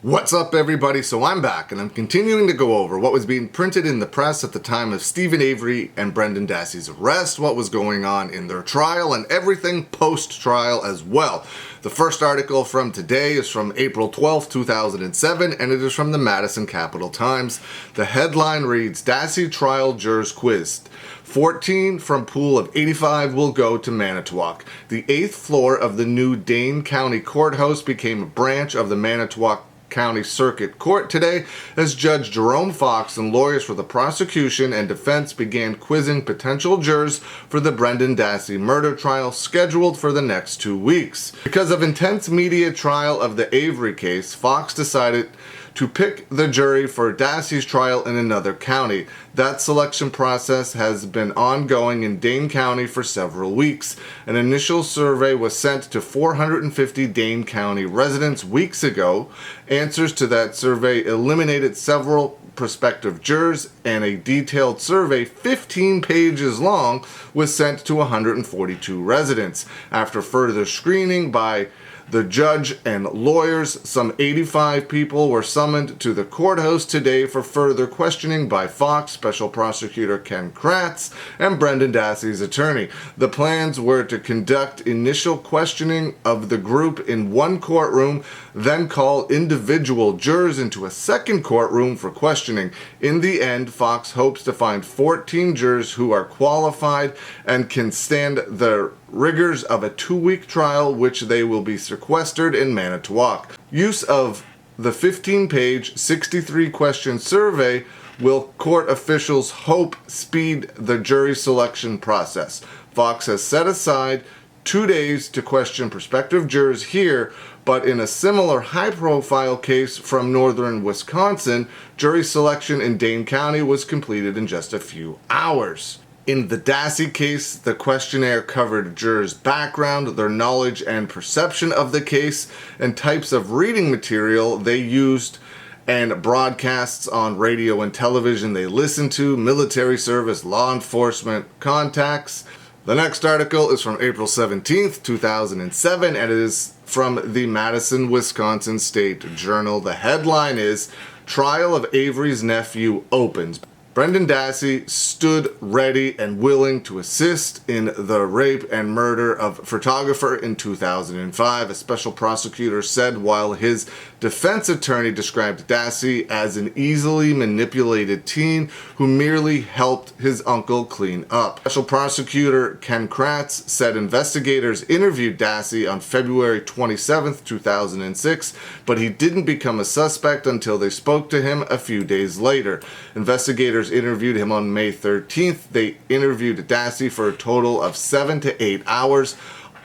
What's up, everybody? So I'm back and I'm continuing to go over what was being printed in the press at the time of Stephen Avery and Brendan Dassey's arrest, what was going on in their trial, and everything post-trial as well. The first article from today is from April 12th, 2007, and it is from the Madison Capital Times. The headline reads, Dassey Trial Jurors Quizzed. 14 from pool of 85 will go to Manitowoc. The 8th floor of the new Dane County Courthouse became a branch of the Manitowoc County Circuit Court today as Judge Jerome Fox and lawyers for the prosecution and defense began quizzing potential jurors for the Brendan Dassey murder trial scheduled for the next 2 weeks. Because of intense media trial of the Avery case, Fox decided to pick the jury for Dassey's trial in another county. That selection process has been ongoing in Dane County for several weeks. An initial survey was sent to 450 Dane County residents weeks ago. Answers to that survey eliminated several prospective jurors, and a detailed survey 15 pages long was sent to 142 residents. After further screening by the judge and lawyers, some 85 people were summoned to the courthouse today for further questioning by Fox, Special Prosecutor Ken Kratz, and Brendan Dassey's attorney. The plans were to conduct initial questioning of the group in one courtroom, then call individual jurors into a second courtroom for questioning. In the end, Fox hopes to find 14 jurors who are qualified and can stand the rigors of a 2-week trial, which they will be sequestered in Manitowoc. Use of the 15-page, 63-question survey will, court officials hope, speed the jury selection process. Fox has set aside 2 days to question prospective jurors here, but in a similar high-profile case from northern Wisconsin, jury selection in Dane County was completed in just a few hours. In the Dassey case, the questionnaire covered jurors' background, their knowledge and perception of the case, and types of reading material they used, and broadcasts on radio and television they listened to, military service, law enforcement contacts. The next article is from April 17th, 2007, and it is from the Madison, Wisconsin State Journal. The headline is, Trial of Avery's Nephew Opens. Brendan Dassey stood ready and willing to assist in the rape and murder of photographer in 2005, a special prosecutor said, while his defense attorney described Dassey as an easily manipulated teen who merely helped his uncle clean up. Special prosecutor Ken Kratz said investigators interviewed Dassey on February 27, 2006, but he didn't become a suspect until they spoke to him a few days later. Investigators interviewed him on May 13th. They interviewed Dassey for a total of 7 to 8 hours,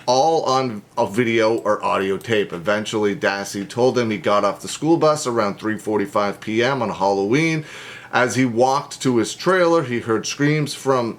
all on a video or audio tape. Eventually, Dassey told him he got off the school bus around 3:45 p.m. on Halloween. As he walked to his trailer, he heard screams from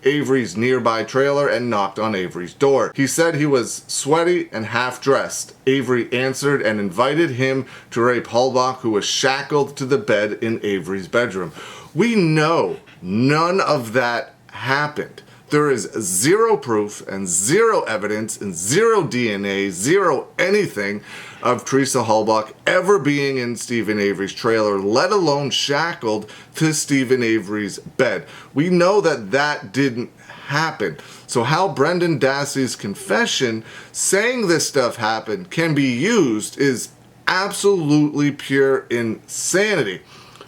Avery's nearby trailer and knocked on Avery's door. He said he was sweaty and half-dressed. Avery answered and invited him to rape Halbach, who was shackled to the bed in Avery's bedroom. We know none of that happened. There is zero proof and zero evidence and zero DNA, zero anything of Teresa Halbach ever being in Stephen Avery's trailer, let alone shackled to Stephen Avery's bed. We know that that didn't happen. So how Brendan Dassey's confession saying this stuff happened can be used is absolutely pure insanity.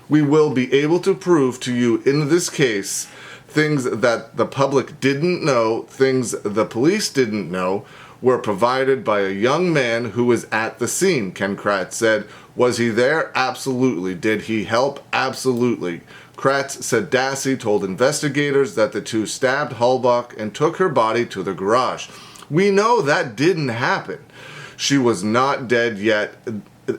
We will be able to prove to you in this case things that the public didn't know, things the police didn't know, were provided by a young man who was at the scene, Ken Kratz said. Was he there? Absolutely. Did he help? Absolutely. Kratz said Dassey told investigators that the two stabbed Halbach and took her body to the garage. We know that didn't happen. She was not dead yet.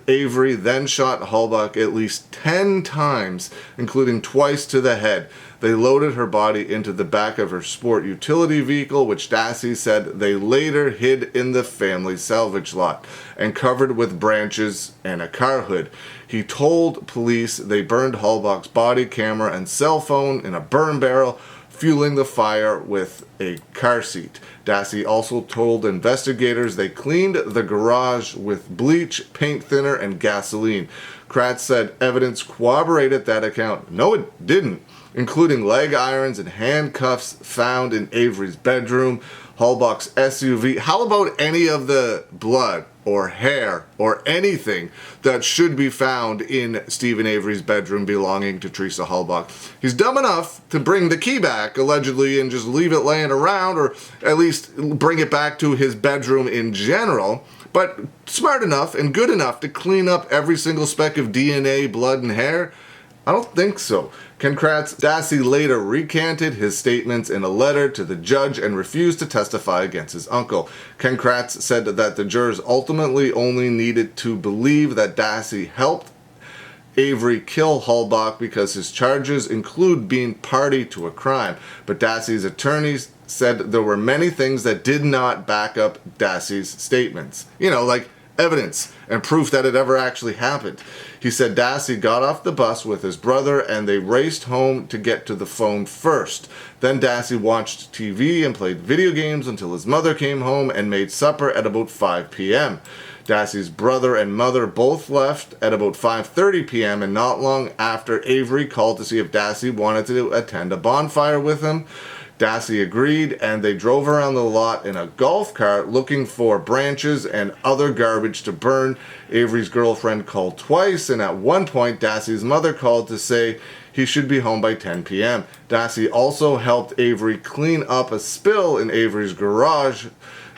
Avery then shot Halbach at least 10 times, including twice to the head. They loaded her body into the back of her sport utility vehicle, which Dassey said they later hid in the family salvage lot and covered with branches and a car hood. He told police they burned Halbach's body camera and cell phone in a burn barrel, fueling the fire with a car seat. Dassey also told investigators they cleaned the garage with bleach, paint thinner, and gasoline. Kratz said evidence corroborated that account. No, it didn't, including leg irons and handcuffs found in Avery's bedroom, Halbach's SUV. How about any of the blood or hair or anything that should be found in Stephen Avery's bedroom belonging to Teresa Halbach? He's dumb enough to bring the key back, allegedly, and just leave it laying around, or at least bring it back to his bedroom in general, but smart enough and good enough to clean up every single speck of DNA, blood, and hair? I don't think so. Ken Kratz. Dassey later recanted his statements in a letter to the judge and refused to testify against his uncle. Ken Kratz said that the jurors ultimately only needed to believe that Dassey helped Avery kill Halbach because his charges include being party to a crime. But Dassey's attorneys said there were many things that did not back up Dassey's statements. Like evidence and proof that it ever actually happened. He said Dassey got off the bus with his brother and they raced home to get to the phone first. Then Dassey watched TV and played video games until his mother came home and made supper at about 5 p.m. Dassey's brother and mother both left at about 5:30 p.m. and not long after, Avery called to see if Dassey wanted to attend a bonfire with him. Dassey agreed, and they drove around the lot in a golf cart looking for branches and other garbage to burn. Avery's girlfriend called twice, and at one point, Dassey's mother called to say he should be home by 10 p.m. Dassey also helped Avery clean up a spill in Avery's garage.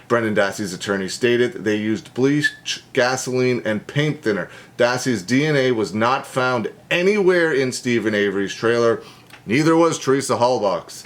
Brendan Dassey's attorney stated they used bleach, gasoline, and paint thinner. Dassey's DNA was not found anywhere in Stephen Avery's trailer. Neither was Teresa Halbach's.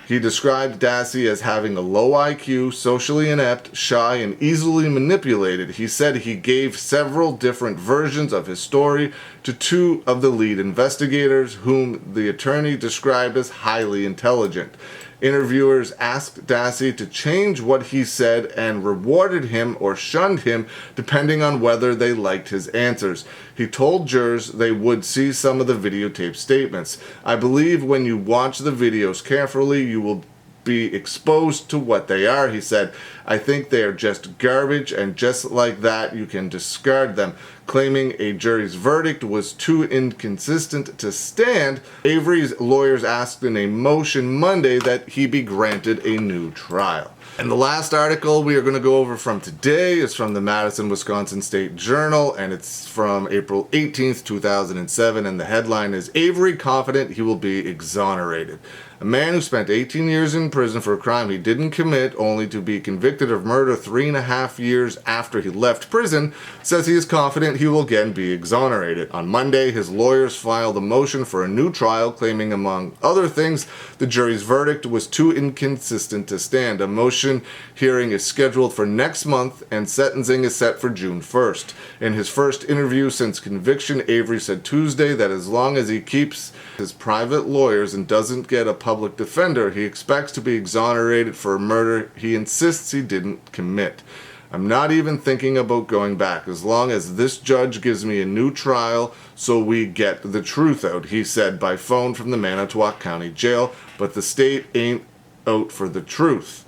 He described Dassey as having a low IQ, socially inept, shy, and easily manipulated. He said he gave several different versions of his story to two of the lead investigators, whom the attorney described as highly intelligent. Interviewers asked Dassey to change what he said and rewarded him or shunned him depending on whether they liked his answers. He told jurors they would see some of the videotape statements. I believe when you watch the videos carefully, you will be exposed to what they are, he said. I think they are just garbage, and just like that, you can discard them. Claiming a jury's verdict was too inconsistent to stand, Avery's lawyers asked in a motion Monday that he be granted a new trial. And the last article we are going to go over from today is from the Madison, Wisconsin State Journal, and it's from April 18th, 2007, and the headline is, Avery confident he will be exonerated. A man who spent 18 years in prison for a crime he didn't commit, only to be convicted of murder 3.5 years after he left prison, says he is confident he will again be exonerated. On Monday, his lawyers filed a motion for a new trial, claiming, among other things, the jury's verdict was too inconsistent to stand. A motion hearing is scheduled for next month, and sentencing is set for June 1st. In his first interview since conviction, Avery said Tuesday that as long as he keeps his private lawyers and doesn't get a public defender, he expects to be exonerated for a murder he insists he didn't commit. I'm not even thinking about going back, as long as this judge gives me a new trial so we get the truth out, he said by phone from the Manitowoc County Jail, but the state ain't out for the truth.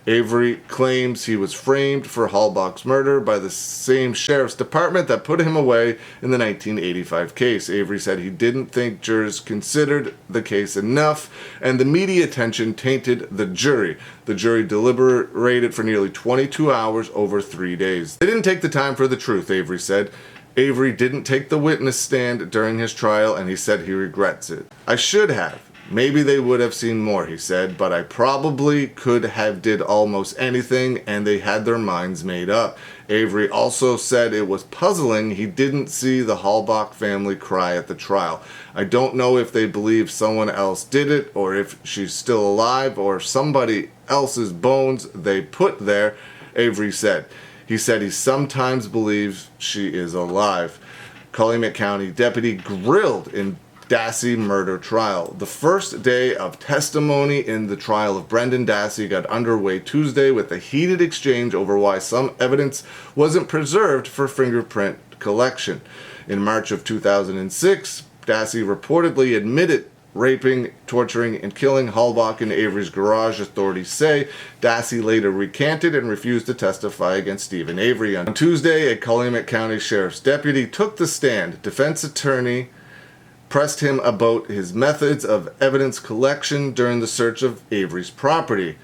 Avery claims he was framed for Halbach's murder by the same sheriff's department that put him away in the 1985 case. Avery said he didn't think jurors considered the case enough, and the media attention tainted the jury. The jury deliberated for nearly 22 hours over 3 days. They didn't take the time for the truth, Avery said. Avery didn't take the witness stand during his trial, and he said he regrets it. I should have. Maybe they would have seen more, he said, but I probably could have did almost anything, and they had their minds made up. Avery also said it was puzzling he didn't see the Halbach family cry at the trial. I don't know if they believe someone else did it, or if she's still alive, or somebody else's bones they put there, Avery said. He said he sometimes believes she is alive. Calumet County deputy grilled in Dassey murder trial. The first day of testimony in the trial of Brendan Dassey got underway Tuesday with a heated exchange over why some evidence wasn't preserved for fingerprint collection. In March of 2006, Dassey reportedly admitted raping, torturing, and killing Halbach in Avery's garage, authorities say. Dassey later recanted and refused to testify against Stephen Avery. On Tuesday, a Calumet County Sheriff's deputy took the stand. Defense attorney pressed him about his methods of evidence collection during the search of Avery's property.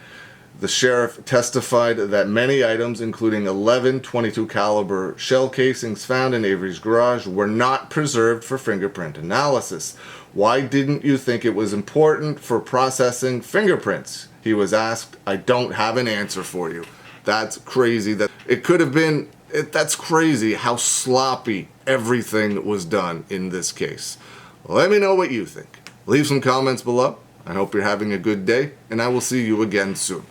The sheriff testified that many items, including 11 .22 caliber shell casings found in Avery's garage, were not preserved for fingerprint analysis. Why didn't you think it was important for processing fingerprints? He was asked. I don't have an answer for you. That's crazy. That it could have been. That's crazy how sloppy everything was done in this case. Let me know what you think. Leave some comments below. I hope you're having a good day, and I will see you again soon.